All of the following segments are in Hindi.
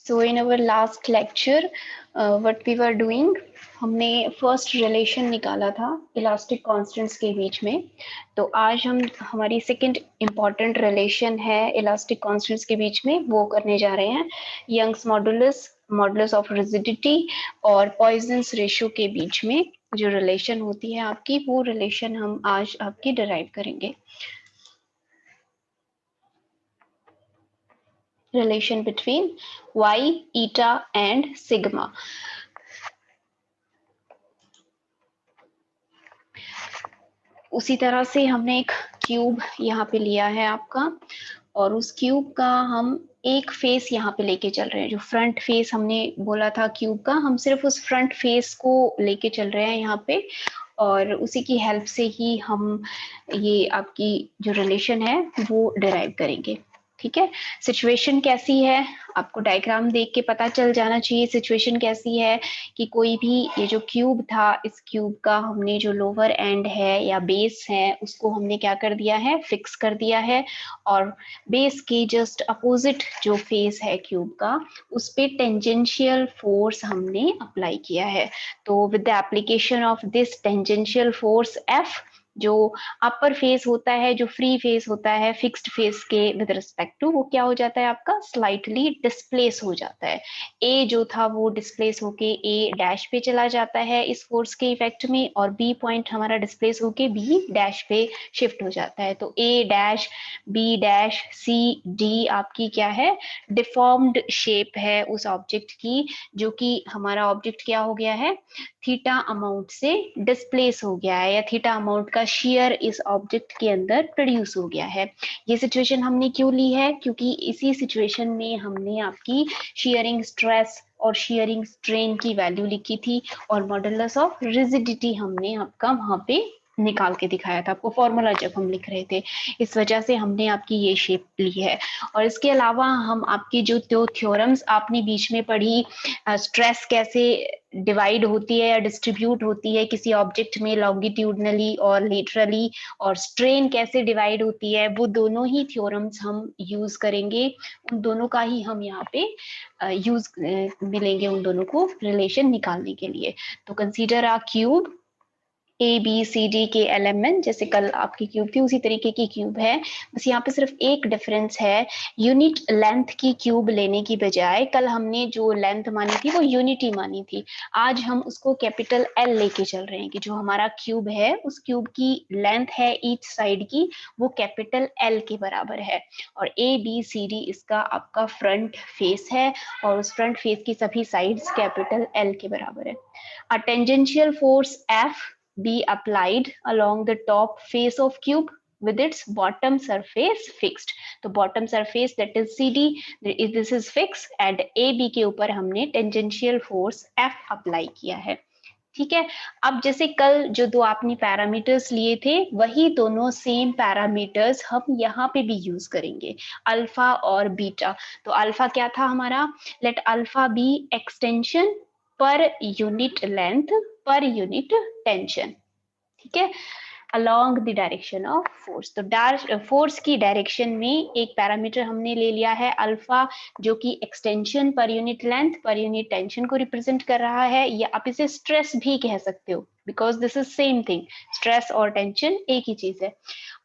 So in our last lecture, what we were doing, हमने फर्स्ट रिलेशन निकाला था इलास्टिक कांस्टेंट्स के बीच में. तो आज हम हमारी सेकंड इम्पॉर्टेंट रिलेशन है इलास्टिक कांस्टेंट्स के बीच में, वो करने जा रहे हैं. Young's modulus, modulus of rigidity और पॉइजन्स रेशियो के बीच में जो रिलेशन होती है आपकी, वो रिलेशन हम आज आपकी डिराइव करेंगे. Relation between y, eta and sigma. उसी तरह से हमने एक क्यूब यहाँ पे लिया है आपका, और उस क्यूब का हम एक फेस यहाँ पे लेके चल रहे हैं. जो फ्रंट फेस हमने बोला था क्यूब का, हम सिर्फ उस फ्रंट फेस को लेके चल रहे हैं यहाँ पे, और उसी की हेल्प से ही हम ये आपकी जो रिलेशन है वो डिराइव करेंगे. ठीक है. सिचुएशन कैसी है आपको डायग्राम देख के पता चल जाना चाहिए. सिचुएशन कैसी है कि कोई भी ये जो क्यूब था, इस क्यूब का हमने जो लोअर एंड है या बेस है उसको हमने क्या कर दिया है, फिक्स कर दिया है, और बेस के जस्ट अपोजिट जो फेस है क्यूब का, उस पे टेंजेंशियल फोर्स हमने अप्लाई किया है. तो with the application of this tangential force F, जो अपर फेस होता है, जो फ्री फेस होता है फिक्स्ड फेस के विद रिस्पेक्ट टू, वो क्या हो जाता है आपका, स्लाइटली डिस्प्लेस हो जाता है. ए जो था वो डिस्प्लेस होके ए डैश पे चला जाता है इस फोर्स के इफेक्ट में, और बी पॉइंट हमारा डिस्प्लेस होके बी डैश पे शिफ्ट हो जाता है. तो ए डैश, बी डैश, सी, डी आपकी क्या है, डिफॉर्म्ड शेप है उस ऑब्जेक्ट की, जो कि हमारा ऑब्जेक्ट क्या हो गया है, थीटा अमाउंट से डिस्प्लेस हो गया है, या थीटा अमाउंट का शेयर इस ऑब्जेक्ट के अंदर प्रोड्यूस हो गया है. ये सिचुएशन हमने क्यों ली है, क्योंकि इसी सिचुएशन में हमने आपकी शेयरिंग स्ट्रेस और शेयरिंग स्ट्रेन की वैल्यू लिखी थी, और मॉडुलस ऑफ रिजिडिटी हमने आपका वहां पे निकाल के दिखाया था आपको फॉर्मूला जब हम लिख रहे थे. इस वजह से हमने आपकी ये शेप ली है. और इसके अलावा हम आपकी जो थ्योरम्स आपने बीच में पढ़ी, स्ट्रेस कैसे डिवाइड होती है या डिस्ट्रीब्यूट होती है किसी ऑब्जेक्ट में लॉन्गिट्यूडनली और लेटरली, और स्ट्रेन कैसे डिवाइड होती है, वो दोनों ही थ्योरम्स हम यूज करेंगे. उन दोनों का ही हम यहाँ पे यूज मिलेंगे, उन दोनों को रिलेशन निकालने के लिए. तो consider a cube A B C D के एलिमेंट, जैसे कल आपकी क्यूब थी उसी तरीके की क्यूब है, बस यहाँ पे सिर्फ एक डिफरेंस है. यूनिट लेंथ की क्यूब लेने की बजाय कल हमने जो लेंथ मानी थी वो यूनिटी मानी थी, आज हम उसको कैपिटल एल लेके चल रहे हैं कि जो हमारा क्यूब है उस क्यूब की लेंथ है ईच साइड की, वो कैपिटल एल के बराबर है. और ए बी सी डी इसका आपका फ्रंट फेस है, और उस फ्रंट फेस की सभी साइड्स कैपिटल एल के बराबर है. A tangential force F be applied along the top face of cube with its bottom surface fixed. तो bottom surface that is CD, this is fixed, and AB के ऊपर हमने tangential force F apply किया है. ठीक है. अब जैसे कल जो दो आपने पैरामीटर्स लिए थे, वही दोनों सेम पैरामीटर्स हम यहाँ पे भी यूज करेंगे, अल्फा और बीटा. तो अल्फा क्या था हमारा, let alpha be extension per unit length per unit tension. ठीक है, along the direction of force. तो फोर्स की डायरेक्शन में एक पैरामीटर हमने ले लिया है अल्फा, जो कि extension per unit length per unit tension को रिप्रेजेंट कर रहा है, या आप इसे स्ट्रेस भी कह सकते हो, because this is same thing, stress और टेंशन एक ही चीज है.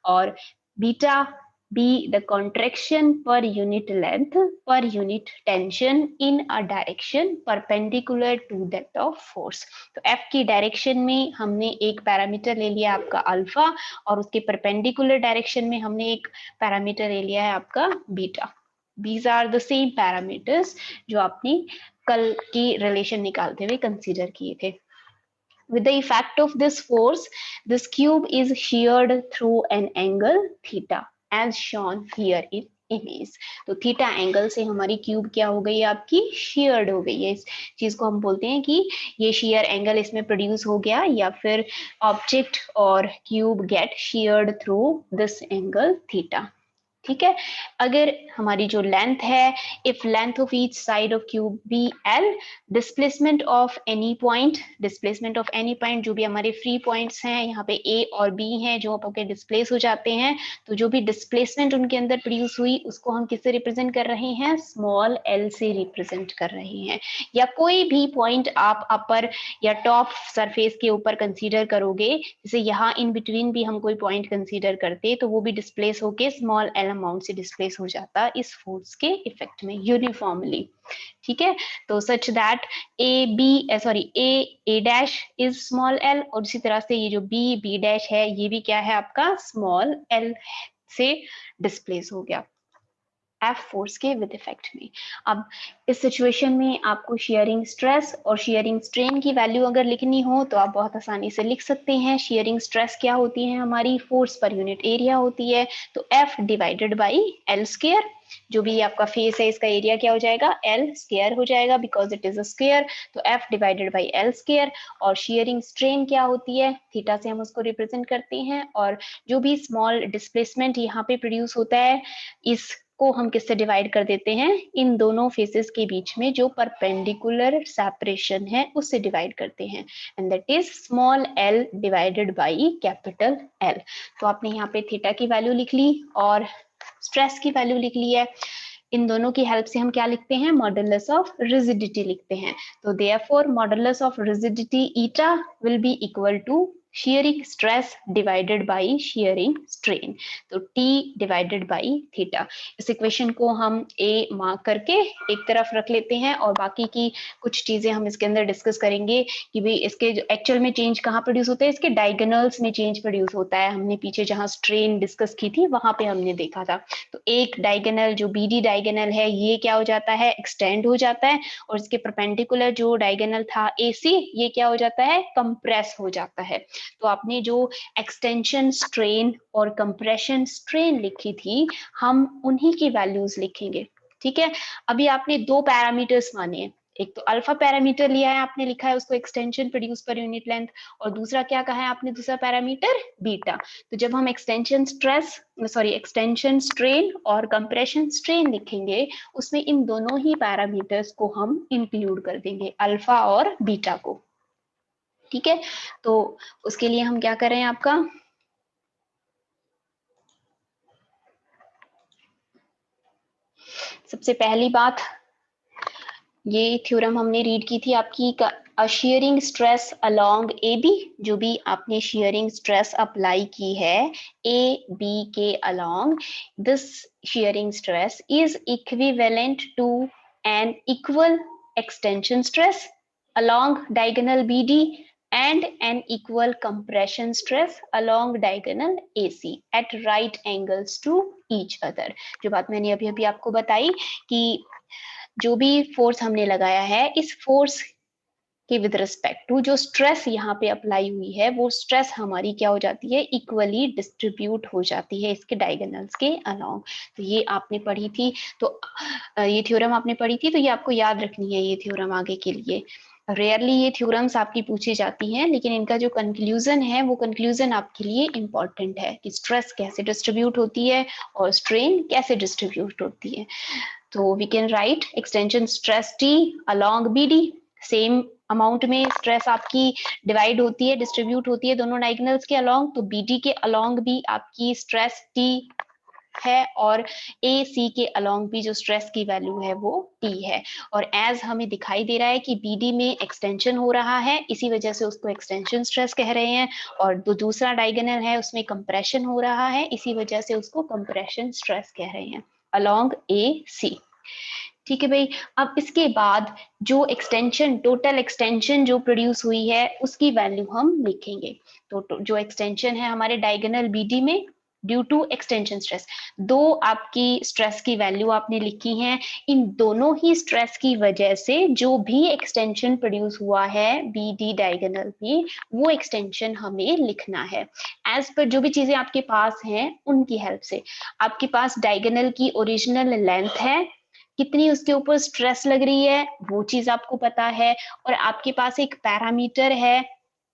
और beta be the contraction per unit length per unit tension in a direction perpendicular to that of force. तो F की डायरेक्शन में हमने एक पैरामीटर ले लिया आपका अल्फा, और उसके परपेंडिकुलर डायरेक्शन में हमने एक पैरामीटर ले लिया है आपका beta. These are the same parameters जो आपने कल की रिलेशन निकालते हुए कंसीडर किए थे. With the effect of this force, this cube is sheared through an angle theta as shown here in image. तो थीटा एंगल से हमारी क्यूब क्या हो गई, आपकी शेयर्ड हो गई है. इस चीज को हम बोलते हैं कि ये शेयर एंगल इसमें प्रोड्यूस हो गया, या फिर ऑब्जेक्ट और cube get sheared through this angle theta. ठीक है। अगर हमारी जो लेंथ है, if length of each side of cube be L, displacement of any point, displacement of any point, जो भी हमारे फ्री पॉइंट्स हैं यहाँ पे ए और बी हैं जो आपके डिस्प्लेस हो जाते हैं, तो जो भी डिस्प्लेसमेंट उनके अंदर प्रोड्यूस हुई उसको हम किससे रिप्रेजेंट कर रहे हैं, स्मॉल एल से रिप्रेजेंट कर रहे हैं। या कोई भी पॉइंट आप अपर या टॉप सरफेस के ऊपर कंसीडर करोगे, जैसे यहाँ इन बिटवीन भी हम कोई पॉइंट कंसीडर करते तो वो भी डिस्प्लेस होके स्मॉल एल अमाउंट से डिस्प्लेस हो जाता इस फोर्स के इफेक्ट में यूनिफॉर्मली। ठीक है, तो such that A dash is small L, और इसी तरह से ये जो बी डैश है ये भी क्या है आपका स्मॉल एल से डिस्प्लेस हो गया एफ फोर्स के विद इफेक्ट में। अब इस सिचुएशन में आपको शियरिंग स्ट्रेस और शियरिंग स्ट्रेन की वैल्यू अगर लिखनी हो तो आप बहुत आसानी से लिख सकते हैं। शियरिंग स्ट्रेस क्या होती है, हमारी फोर्स पर यूनिट एरिया होती है, तो f divided by l square, जो भी आपका फेस है इसका एरिया क्या हो जाएगा, एल स्क्वायर हो जाएगा because it is a square, तो f divided by l square. और शियरिंग स्ट्रेन क्या होती है, थीटा से हम उसको रिप्रेजेंट करते हैं, और जो भी स्मॉल डिस्प्लेसमेंट यहाँ पे प्रोड्यूस होता है इस को हम किससे डिवाइड कर देते हैं, इन दोनों फेसेस के बीच में जो परपेंडिकुलर सेपरेशन है उससे डिवाइड करते हैं, and that is small L divided by capital L. तो आपने यहाँ पे थीटा की वैल्यू लिख ली और स्ट्रेस की वैल्यू लिख ली है। इन दोनों की हेल्प से हम क्या लिखते हैं, मॉडुलस ऑफ रिजिडिटी लिखते हैं। तो therefore modulus of rigidity eta will be equal to shearing stress divided by shearing strain, तो T divided by theta। इस इक्वेशन को हम A मार्क करके एक तरफ रख लेते हैं और बाकी की कुछ चीजें हम इसके अंदर डिस्कस करेंगे कि भाई इसके एक्चुअल में चेंज कहाँ प्रोड्यूस होता है, इसके डायगोनल्स में चेंज प्रोड्यूस होता है। हमने पीछे जहाँ स्ट्रेन डिस्कस की थी वहां पे हमने देखा था। तो एक डायगोनल जो BD डायगोनल है ये क्या हो जाता है, एक्सटेंड हो जाता है, और इसके परपेंडिकुलर जो डायगोनल था AC ये क्या हो जाता है, कंप्रेस हो जाता है। तो आपने जो एक्सटेंशन स्ट्रेन और कंप्रेशन स्ट्रेन लिखी थी हम उन्हीं की वैल्यूज लिखेंगे। ठीक है, अभी आपने दो पैरामीटर्स माने हैं, एक तो अल्फा पैरामीटर लिया है आपने, लिखा है उसको एक्सटेंशन प्रोड्यूस पर यूनिट लेंथ, और दूसरा क्या कहा है आपने, दूसरा पैरामीटर बीटा। तो जब हम एक्सटेंशन स्ट्रेन और कंप्रेशन स्ट्रेन लिखेंगे उसमें इन दोनों ही पैरामीटर्स को हम इंक्लूड कर देंगे, अल्फा और बीटा को। ठीक है, तो उसके लिए हम क्या कर रहे हैं, आपका सबसे पहली बात ये थ्योरम हमने रीड की थी आपकी, shearing stress along A B, जो भी आपने शेयरिंग स्ट्रेस अप्लाई की है ए बी के along, this shearing stress is equivalent to an equal extension stress along diagonal BD and an equal compression stress along diagonal AC at right angles to each other। जो बात मैंने अभी अभी आपको बताई कि जो भी फोर्स हमने लगाया है इस फोर्स के विद रिस्पेक्ट टू जो स्ट्रेस यहाँ पे अप्लाई हुई है वो स्ट्रेस हमारी क्या हो जाती है, इक्वली डिस्ट्रीब्यूट हो जाती है इसके डायगोनल्स के अलोंग। तो ये आपने पढ़ी थी, तो ये थ्योरम आपने पढ़ी थी, तो ये आपको याद रखनी है ये थ्योरम आगे के लिए। रेयरली ये थ्योरम्स आपकी पूछी जाती हैं, लेकिन इनका जो कंक्लूजन है वो कंक्लूजन आपके लिए इंपॉर्टेंट है कि स्ट्रेस कैसे डिस्ट्रीब्यूट होती है और स्ट्रेन कैसे डिस्ट्रीब्यूट होती है। तो we can write extension stress T along BD, same amount में स्ट्रेस आपकी डिवाइड होती है, डिस्ट्रीब्यूट होती है दोनों डायगोनल्स के अलोंग, तो BD के अलोंग भी आपकी स्ट्रेस T है और AC के अलोंग भी जो स्ट्रेस की वैल्यू है वो T है। और एज हमें दिखाई दे रहा है कि BD में एक्सटेंशन हो रहा है इसी वजह से उसको एक्सटेंशन स्ट्रेस कह रहे हैं, और जो दूसरा डायगोनल है उसमें कंप्रेशन हो रहा है इसी वजह से उसको कंप्रेशन स्ट्रेस कह रहे हैं अलोंग AC। ठीक है भाई, अब इसके बाद जो एक्सटेंशन, टोटल एक्सटेंशन जो प्रोड्यूस हुई है उसकी वैल्यू हम लिखेंगे। तो जो एक्सटेंशन है हमारे डायगोनल BD में ड्यू टू एक्सटेंशन स्ट्रेस, दो आपकी स्ट्रेस की वैल्यू आपने लिखी है, इन दोनों ही स्ट्रेस की वजह से जो भी एक्सटेंशन प्रोड्यूस हुआ है BD डायगोनल में वो एक्सटेंशन हमें लिखना है एज पर जो भी चीजें आपके पास हैं उनकी हेल्प से। आपके पास डायगोनल की ओरिजिनल लेंथ है, कितनी उसके ऊपर स्ट्रेस लग रही है वो चीज आपको पता है, और आपके पास एक पैरामीटर है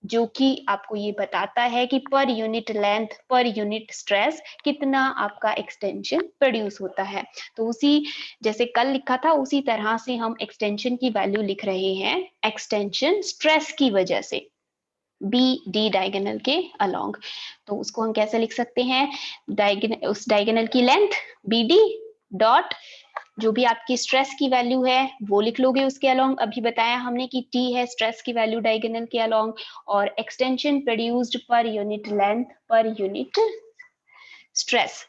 जो कि आपको ये बताता है कि पर unit length, per unit stress कितना आपका एक्सटेंशन प्रोड्यूस होता है। तो उसी जैसे कल लिखा था उसी तरह से हम एक्सटेंशन की वैल्यू लिख रहे हैं एक्सटेंशन स्ट्रेस की वजह से बी डी डायगोनल के अलोंग। तो उसको हम कैसे लिख सकते हैं, उस डायगोनल की लेंथ बी डी डॉट जो भी आपकी स्ट्रेस की वैल्यू है वो लिख लोगे उसके अलोंग। अभी बताया हमने कि टी है स्ट्रेस की वैल्यू डायगोनल के अलोंग, और एक्सटेंशन प्रोड्यूस्ड पर unit length per unit stress,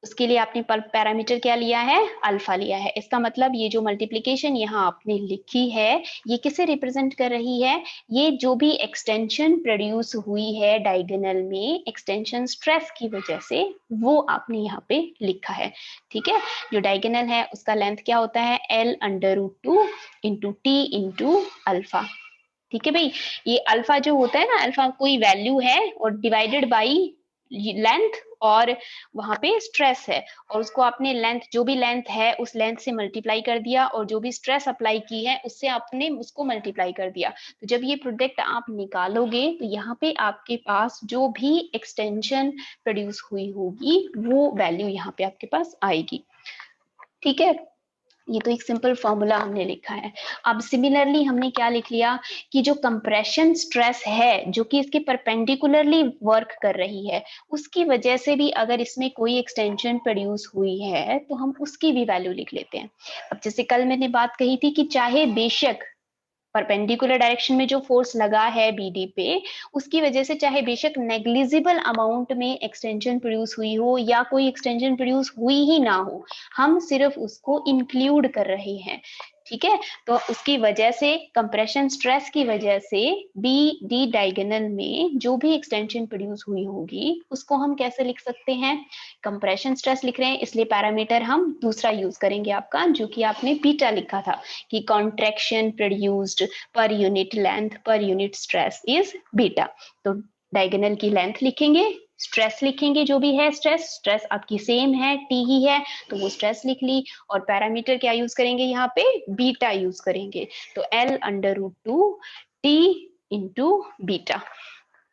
उसके लिए आपने पैरामीटर क्या लिया है, अल्फा लिया है। इसका मतलब ये जो मल्टीप्लीकेशन यहाँ आपने लिखी है ये किसे रिप्रेजेंट कर रही है, ये जो भी एक्सटेंशन प्रोड्यूस हुई है डायगोनल में एक्सटेंशन स्ट्रेस की वजह से वो आपने यहाँ पे लिखा है। ठीक है, जो डायगोनल है उसका लेंथ क्या होता है L√2 into T into alpha. ठीक है भाई, ये अल्फा जो होता है ना, अल्फा कोई वैल्यू है और डिवाइडेड बाई लेंथ और वहां पे स्ट्रेस है, और उसको आपने लेंथ जो भी लेंथ है उस लेंथ से मल्टीप्लाई कर दिया और जो भी स्ट्रेस अप्लाई की है उससे आपने उसको मल्टीप्लाई कर दिया। तो जब ये प्रोडक्ट आप निकालोगे तो यहाँ पे आपके पास जो भी एक्सटेंशन प्रोड्यूस हुई होगी वो वैल्यू यहाँ पे आपके पास आएगी। ठीक है, ये तो एक सिंपल फॉर्मूला हमने लिखा है। अब सिमिलरली हमने क्या लिख लिया कि जो कंप्रेशन स्ट्रेस है जो कि इसके परपेंडिकुलरली वर्क कर रही है उसकी वजह से भी अगर इसमें कोई एक्सटेंशन प्रोड्यूस हुई है तो हम उसकी भी वैल्यू लिख लेते हैं। अब जैसे कल मैंने बात कही थी कि चाहे बेशक परपेंडिकुलर डायरेक्शन में जो फोर्स लगा है बीडी पे उसकी वजह से चाहे बेशक नेग्लिजिबल अमाउंट में एक्सटेंशन प्रोड्यूस हुई हो या कोई एक्सटेंशन प्रोड्यूस हुई ही ना हो, हम सिर्फ उसको इंक्लूड कर रहे हैं। ठीक है, तो उसकी वजह से कंप्रेशन स्ट्रेस की वजह से बी डी डायगोनल में जो भी एक्सटेंशन प्रोड्यूस हुई होगी उसको हम कैसे लिख सकते हैं, कंप्रेशन स्ट्रेस लिख रहे हैं इसलिए पैरामीटर हम दूसरा यूज करेंगे आपका जो कि आपने बीटा लिखा था कि कॉन्ट्रैक्शन प्रोड्यूस्ड पर unit length per unit stress is beta. तो डायगोनल की लेंथ लिखेंगे, स्ट्रेस लिखेंगे जो भी है स्ट्रेस आपकी सेम है टी ही है तो वो स्ट्रेस लिख ली, और पैरामीटर क्या यूज करेंगे यहाँ पे बीटा यूज करेंगे, तो L√2 टी इंटू बीटा।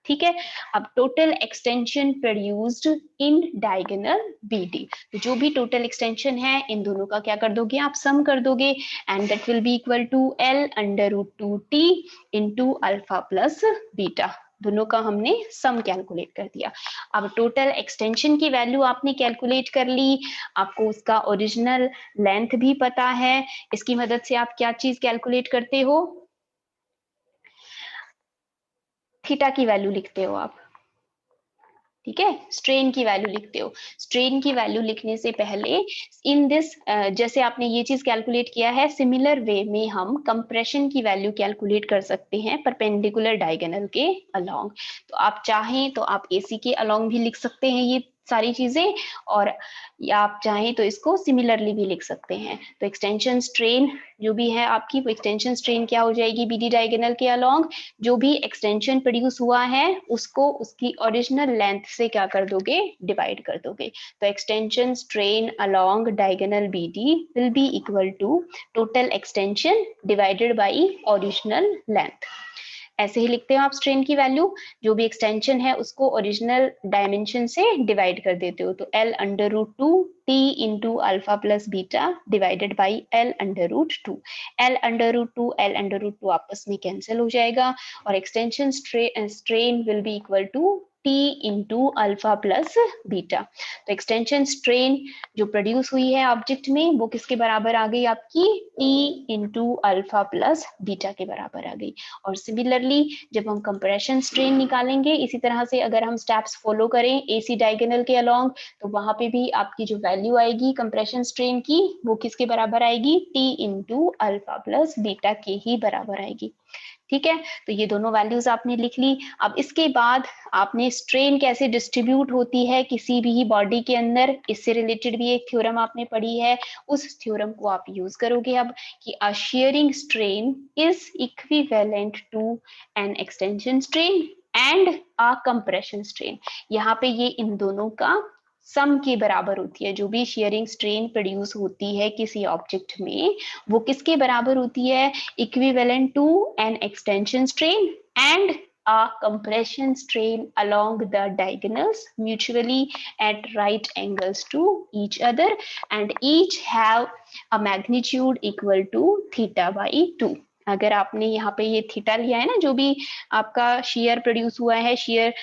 ठीक है, अब total extension produced in diagonal B D, तो जो भी टोटल एक्सटेंशन है इन दोनों का क्या कर दोगे आप सम कर दोगे and that will be equal to L√2 T into alpha plus beta. दोनों का हमने सम कैलकुलेट कर दिया। अब टोटल एक्सटेंशन की वैल्यू आपने कैलकुलेट कर ली, आपको उसका ओरिजिनल लेंथ भी पता है, इसकी मदद से आप क्या चीज कैलकुलेट करते हो, थीटा की वैल्यू लिखते हो आप। ठीक है, स्ट्रेन की वैल्यू लिखते हो। स्ट्रेन की वैल्यू लिखने से पहले इन दिस जैसे आपने ये चीज कैलकुलेट किया है सिमिलर वे में हम कंप्रेशन की वैल्यू कैलकुलेट कर सकते हैं परपेंडिकुलर डायगोनल के अलोंग। तो आप चाहें तो आप एसी के अलोंग भी लिख सकते हैं ये सारी चीजें, और या आप चाहें तो इसको सिमिलरली भी लिख सकते हैं। तो एक्सटेंशन स्ट्रेन जो भी है आपकी वो एक्सटेंशन स्ट्रेन क्या हो जाएगी बीडी डायगोनल के अलोंग, जो भी एक्सटेंशन प्रोड्यूस हुआ है उसको उसकी ओरिजिनल लेंथ से क्या कर दोगे डिवाइड कर दोगे। तो extension strain along diagonal B D will be equal to total extension divided by original length. ऐसे ही लिखते हो आप स्ट्रेन की वैल्यू, जो भी एक्सटेंशन है उसको ओरिजिनल डायमेंशन से डिवाइड कर देते हो, तो L√2 T into alpha plus beta divided by L√2। L√2 आपस में कैंसिल हो जाएगा और extension strain will be equal to T into alpha plus beta. तो एक्सटेंशन स्ट्रेन जो प्रोड्यूस हुई है ऑब्जेक्ट में वो किसके बराबर आ गई आपकी T into alpha plus beta के बराबर आ गई। और सिमिलरली जब हम कंप्रेशन स्ट्रेन निकालेंगे इसी तरह से अगर हम स्टेप्स फॉलो करें एसी डायगोनल के अलोंग तो वहां पे भी आपकी जो वैल्यू आएगी कंप्रेशन स्ट्रेन की वो किसके बराबर आएगी T into alpha plus beta के ही बराबर आएगी। ठीक है, तो ये दोनों वैल्यूज आपने लिख ली। अब इसके बाद आपने स्ट्रेन कैसे डिस्ट्रीब्यूट होती है किसी भी बॉडी के अंदर, इससे रिलेटेड भी एक थ्योरम आपने पढ़ी है, उस थ्योरम को आप यूज करोगे अब कि अ shearing strain is equivalent to an extension strain and a compression strain। यहाँ पे ये इन दोनों का सम के बराबर होती है, जो भी शेयरिंग स्ट्रेन प्रोड्यूस होती है किसी ऑब्जेक्ट में वो किसके बराबर होती है equivalent to an extension strain and a compression strain along the diagonals mutually at right angles to each other and each have a magnitude equal to theta by 2। अगर आपने यहाँ पे ये थीटा लिया है ना, जो भी आपका शेयर प्रोड्यूस हुआ है, शेयर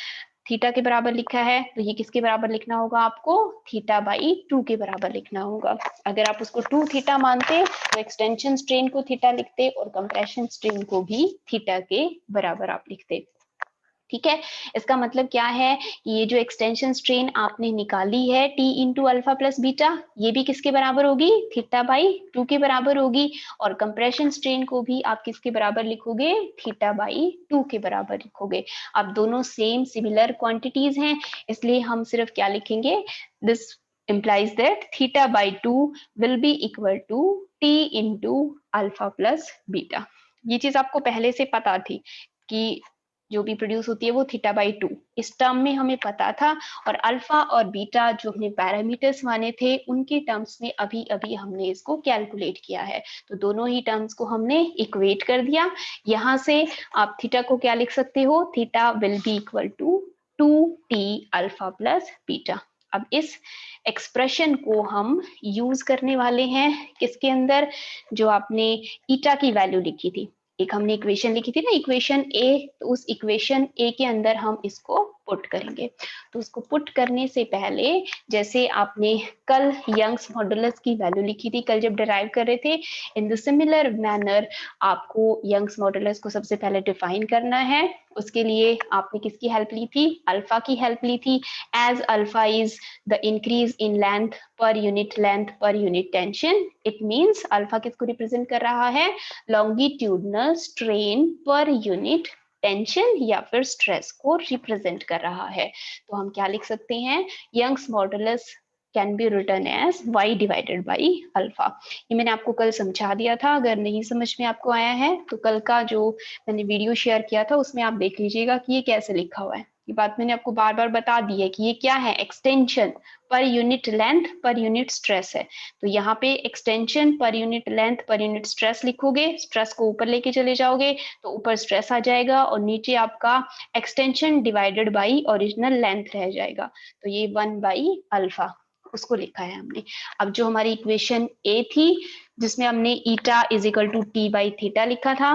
थीटा के बराबर लिखा है, तो ये किसके बराबर लिखना होगा आपको? थीटा बाई 2 के बराबर लिखना होगा। अगर आप उसको 2 थीटा मानते तो एक्सटेंशन स्ट्रेन को थीटा लिखते और कंप्रेशन स्ट्रेन को भी थीटा के बराबर आप लिखते। ठीक है, इसका मतलब क्या है? ये जो एक्सटेंशन स्ट्रेन आपने निकाली है T into alpha plus beta, ये भी किसके बराबर होगी? थीटा बाई 2 के बराबर होगी। और कंप्रेशन स्ट्रेन को भी आप किसके बराबर लिखोगे? थीटा बाई 2 के बराबर लिखोगे। अब दोनों सेम सिमिलर क्वांटिटीज हैं, इसलिए हम सिर्फ क्या लिखेंगे? This implies that theta by 2 will be equal to T into alpha plus beta. ये चीज आपको पहले से पता थी कि जो भी प्रोड्यूस होती है वो थीटा बाई 2 इस टर्म में हमें पता था, और अल्फा और बीटा जो हमने पैरामीटर्स माने थे उनके टर्म्स में अभी अभी हमने इसको कैलकुलेट किया है। तो दोनों ही टर्म्स को हमने इक्वेट कर दिया। यहाँ से आप थीटा को क्या लिख सकते हो? Theta will be equal to 2t alpha plus beta. अब इस एक्सप्रेशन को हम यूज करने वाले हैं किसके अंदर? जो आपने ईटा की वैल्यू लिखी थी, एक हमने इक्वेशन लिखी थी ना, इक्वेशन ए, तो उस इक्वेशन ए के अंदर हम इसको पुट करेंगे। तो उसको पुट करने से पहले, जैसे आपने कल यंग्स मॉडुलस की वैल्यू लिखी थी कल जब डिराइव कर रहे थे, इन द सिमिलर मैनर आपको यंग्स मॉडुलस को सबसे पहले डिफाइन करना है। उसके लिए आपने किसकी हेल्प ली थी? अल्फा की हेल्प ली थी। As alpha is the increase in length per unit tension, it means alpha किसको रिप्रेजेंट कर रहा है? Longitudinal strain per unit tension या फिर स्ट्रेस को रिप्रेजेंट कर रहा है। तो हम क्या लिख सकते हैं? Young's modulus can be written as y divided by alpha. ये मैंने आपको कल समझा दिया था, अगर नहीं समझ में आपको आया है तो कल का जो मैंने वीडियो शेयर किया था उसमें आप देख लीजिएगा कि ये कैसे लिखा हुआ है। ये बात मैंने आपको बार बार बता दी है कि ये क्या है? Extension per unit length per unit stress है। तो यहाँ पे extension per unit length per unit stress लिखोगे, स्ट्रेस को ऊपर लेके चले जाओगे तो ऊपर स्ट्रेस आ जाएगा और नीचे आपका extension divided by original length रह जाएगा। तो ये 1 बाई अल्फा उसको लिखा है हमने। अब जो हमारी इक्वेशन ए थी जिसमें हमने eta is equal to T by theta लिखा था,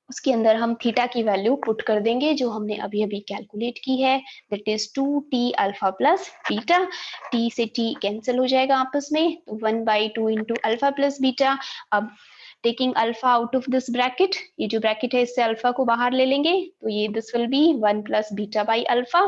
उसके अंदर हम थीटा की वैल्यू पुट कर देंगे जो हमने अभी अभी कैलकुलेट की है, that is 2t alpha plus beta. t से t कैंसिल हो जाएगा आपस में, तो 1 by 2 into alpha plus beta. अब taking alpha out of this bracket, ये जो ब्रैकेट है इससे अल्फा को बाहर ले लेंगे, तो ये this will be 1 plus beta by alpha.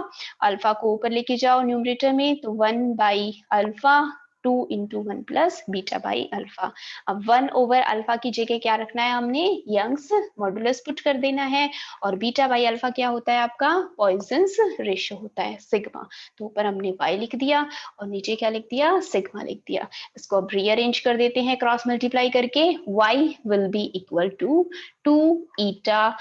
Alpha को ऊपर लेके जाओ न्यूमरेटर में, तो 1 by alpha 2 into 1 plus beta by alpha. अब 1 ओवर अल्फा की जगह क्या रखना है हमने? यंग्स मॉडुलस पुट कर देना है। और बीटा बाई अल्फा क्या होता है आपका? पॉइजन्स रेशियो होता है, सिग्मा। तो ऊपर हमने y लिख दिया और नीचे क्या लिख दिया? सिग्मा लिख दिया। इसको अब रीअरेंज कर देते हैं क्रॉस मल्टीप्लाई करके। y will be equal to 2 eta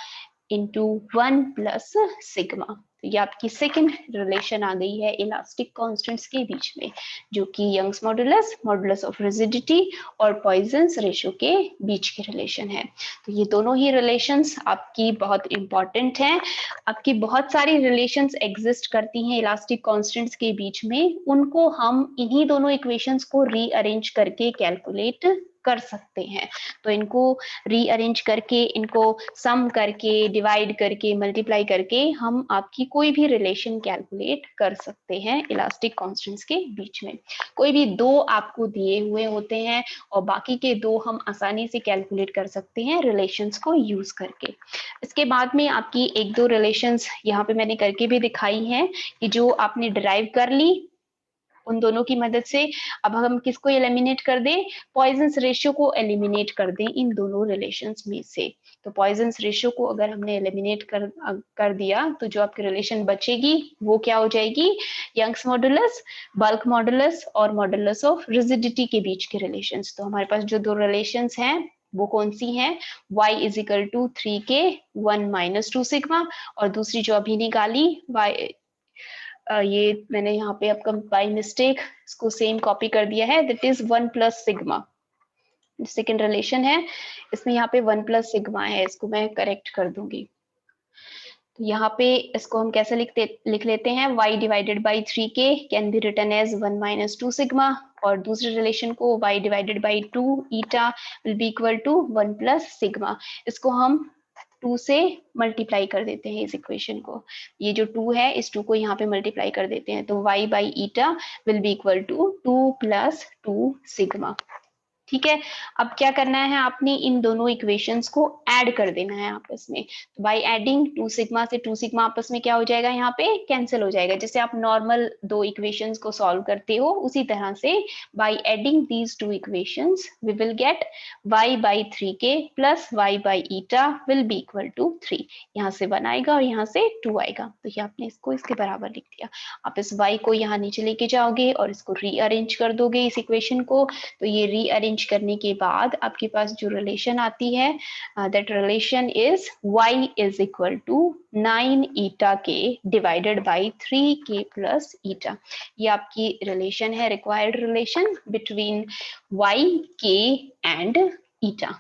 into 1 plus sigma. तो ये आपकी सेकंड रिलेशन आ गई है इलास्टिक कांस्टेंट्स के बीच में, जो कि Young's modulus, modulus of rigidity और पॉइजन्स रेशियो के बीच की रिलेशन है। तो ये दोनों ही रिलेशंस आपकी बहुत इंपॉर्टेंट हैं। आपकी बहुत सारी रिलेशंस एग्जिस्ट करती हैं इलास्टिक कांस्टेंट्स के बीच में, उनको हम इन्हीं दोनों इक्वेशंस को रीअरेंज करके कैलकुलेट कर सकते हैं। तो इनको रीअरेंज करके, इनको सम करके, डिवाइड करके, मल्टीप्लाई करके हम आपकी कोई भी रिलेशन कैलकुलेट कर सकते हैं इलास्टिक कांस्टेंट्स के बीच में। कोई भी दो आपको दिए हुए होते हैं और बाकी के दो हम आसानी से कैलकुलेट कर सकते हैं रिलेशंस को यूज करके। इसके बाद में आपकी एक दो रिलेशंस यहाँ पे मैंने करके भी दिखाई हैं कि जो आपने डिराइव कर ली उन दोनों की मदद से। अब हम किसको एलिमिनेट कर दें? पॉइजन्स रेशियो को एलिमिनेट कर दें इन दोनों रिलेशंस में से। तो पॉइजन्स रेशियो को अगर हमने एलिमिनेट कर दिया तो जो आपकी रिलेशन बचेगी वो क्या हो जाएगी? यंग्स मॉडुलस, बल्क मॉडुलस और मॉडुलस ऑफ रिजिडिटी के बीच के रिलेशंस। तो हमारे पास जो दो रिलेशंस हैं वो कौन सी हैं? y is equal to 3k 1 minus 2 sigma, और दूसरी जो अभी निकाली y, ये मैंने यहाँ पे आपका बाय मिस्टेक इसको सेम कॉपी कर दिया है, that is 1 plus sigma. Second relation है, इसमें यहाँ पे 1 प्लस सिग्मा है, इसको मैं करेक्ट कर दूंगी। यहाँ पे इसको हम कैसे लिख लेते हैं, y divided by 3k can be written as 1 minus 2 sigma, और दूसरे रिलेशन को y divided by 2 eta will be equal to 1 plus sigma. इसको हम 2 से मल्टीप्लाई कर देते हैं इस इक्वेशन को, ये जो 2 है इस 2 को यहाँ पे मल्टीप्लाई कर देते हैं, तो y by eta will be equal to 2 plus 2 sigma. ठीक है, अब क्या करना है, आपने इन दोनों इक्वेशंस को ऐड कर देना है आपस में। तो बाय एडिंग 2 सिग्मा से 2 सिग्मा आपस में क्या हो जाएगा, यहाँ पे कैंसिल हो जाएगा। जैसे आप नॉर्मल दो इक्वेशंस को सॉल्व करते हो उसी तरह से by adding these two equations we will get y by 3k plus y by eta will be equal to 3। यहाँ से 1 आएगा और यहाँ से 2 आएगा, तो ये आपने इसको इसके बराबर लिख दिया। आप इस y को यहाँ नीचे लेके जाओगे और इसको रीअरेंज कर दोगे इस इक्वेशन को, तो ये रीअरेंज करने के बाद आपके पास जो रिलेशन आती है, that relation is y is equal to 9 eta k divided by 3k plus eta. ये आपकी रिलेशन है, required relation between y, k and eta.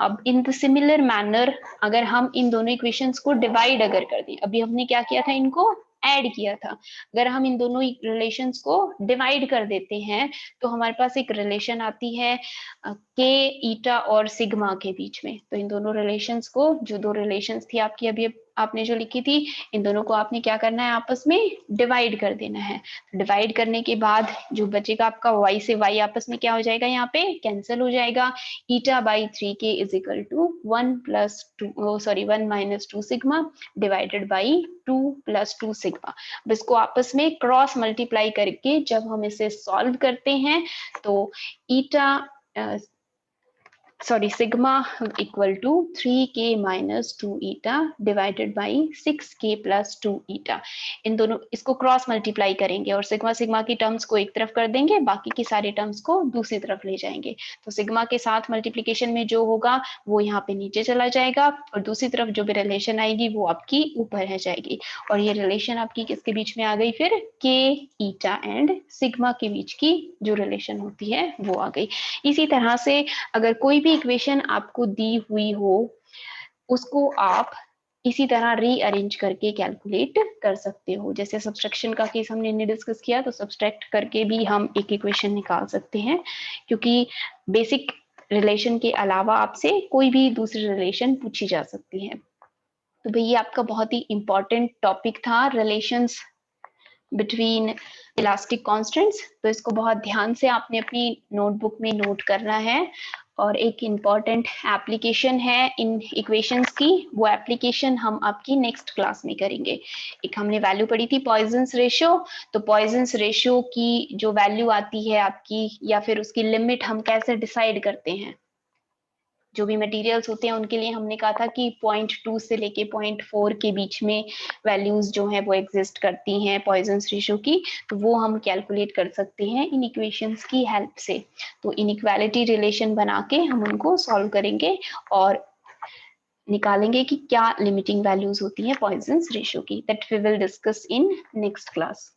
अब इन द सिमिलर मैनर अगर हम इन दोनों इक्वेशंस को डिवाइड अगर कर दें, अभी हमने क्या किया था, इनको ऐड किया था, अगर हम इन दोनों रिलेशंस को डिवाइड कर देते हैं तो हमारे पास एक रिलेशन आती है के, ईटा और सिग्मा के बीच में। तो इन दोनों रिलेशंस को, जो दो रिलेशंस थी आपकी अभी आपने जो लिखी थी, इन दोनों को आपने क्या करना है, आपस में डिवाइड कर देना है। डिवाइड करने के बाद जो बचेगा आपका y से y आपस में क्या हो जाएगा, यहाँ पे कैंसिल हो जाएगा। Eta by 3k is equal to 1 plus 2 sorry 1 minus 2 sigma divided by 2 plus 2 sigma. अब इसको आपस में क्रॉस मल्टीप्लाई करके जब हम इसे सॉल्व करते हैं तो eta sigma equal to 3k minus 2 eta divided by 6k plus 2 eta. इन दोनों इसको क्रॉस मल्टीप्लाई करेंगे और सिग्मा सिग्मा की टर्म्स को एक तरफ कर देंगे, बाकी की सारे टर्म्स को दूसरी तरफ ले जाएंगे। तो सिग्मा के साथ मल्टीप्लीकेशन में जो होगा वो यहाँ पे नीचे चला जाएगा और दूसरी तरफ जो भी रिलेशन आएगी वो आपकी ऊपर रह जाएगी। और ये रिलेशन आपकी किसके बीच में आ गई, फिर के, ईटा एंड सिग्मा के बीच की जो रिलेशन होती है वो आ गई। इसी तरह से अगर कोई भी इक्वेशन आपको दी हुई हो उसको आप इसी तरह रीअरेंज करके कैलकुलेट कर सकते हो। जैसे सब्सट्रैक्शन का केस हमने डिस्कस किया, तो सब्सट्रैक्ट करके भी हम एक इक्वेशन निकाल सकते हैं, क्योंकि बेसिक रिलेशन के अलावा आपसे कोई भी दूसरी रिलेशन पूछी जा सकती है। तो भाई ये आपका बहुत ही इंपॉर्टेंट टॉपिक था, रिलेशंस बिटवीन इलास्टिक कांस्टेंट्स। तो इसको बहुत ध्यान से आपने अपनी नोटबुक में नोट करना है। और एक इम्पॉर्टेंट एप्लीकेशन है इन इक्वेशंस की, वो एप्लीकेशन हम आपकी नेक्स्ट क्लास में करेंगे। एक हमने वैल्यू पढ़ी थी पॉइजन्स रेशियो, तो पॉइजन्स रेशियो की जो वैल्यू आती है आपकी, या फिर उसकी लिमिट हम कैसे डिसाइड करते हैं। जो भी मटेरियल्स होते हैं उनके लिए हमने कहा था कि 0.2 से लेके 0.4 के बीच में वैल्यूज जो है वो एग्जिस्ट करती हैं पॉइजन्स रेशियो की, तो वो हम कैलकुलेट कर सकते हैं इन इक्वेशंस की हेल्प से। तो इनइक्वालिटी रिलेशन बना के हम उनको सॉल्व करेंगे और निकालेंगे कि क्या लिमिटिंग वैल्यूज होती हैं पॉइजन्स रेशियो की। That we will discuss in next class.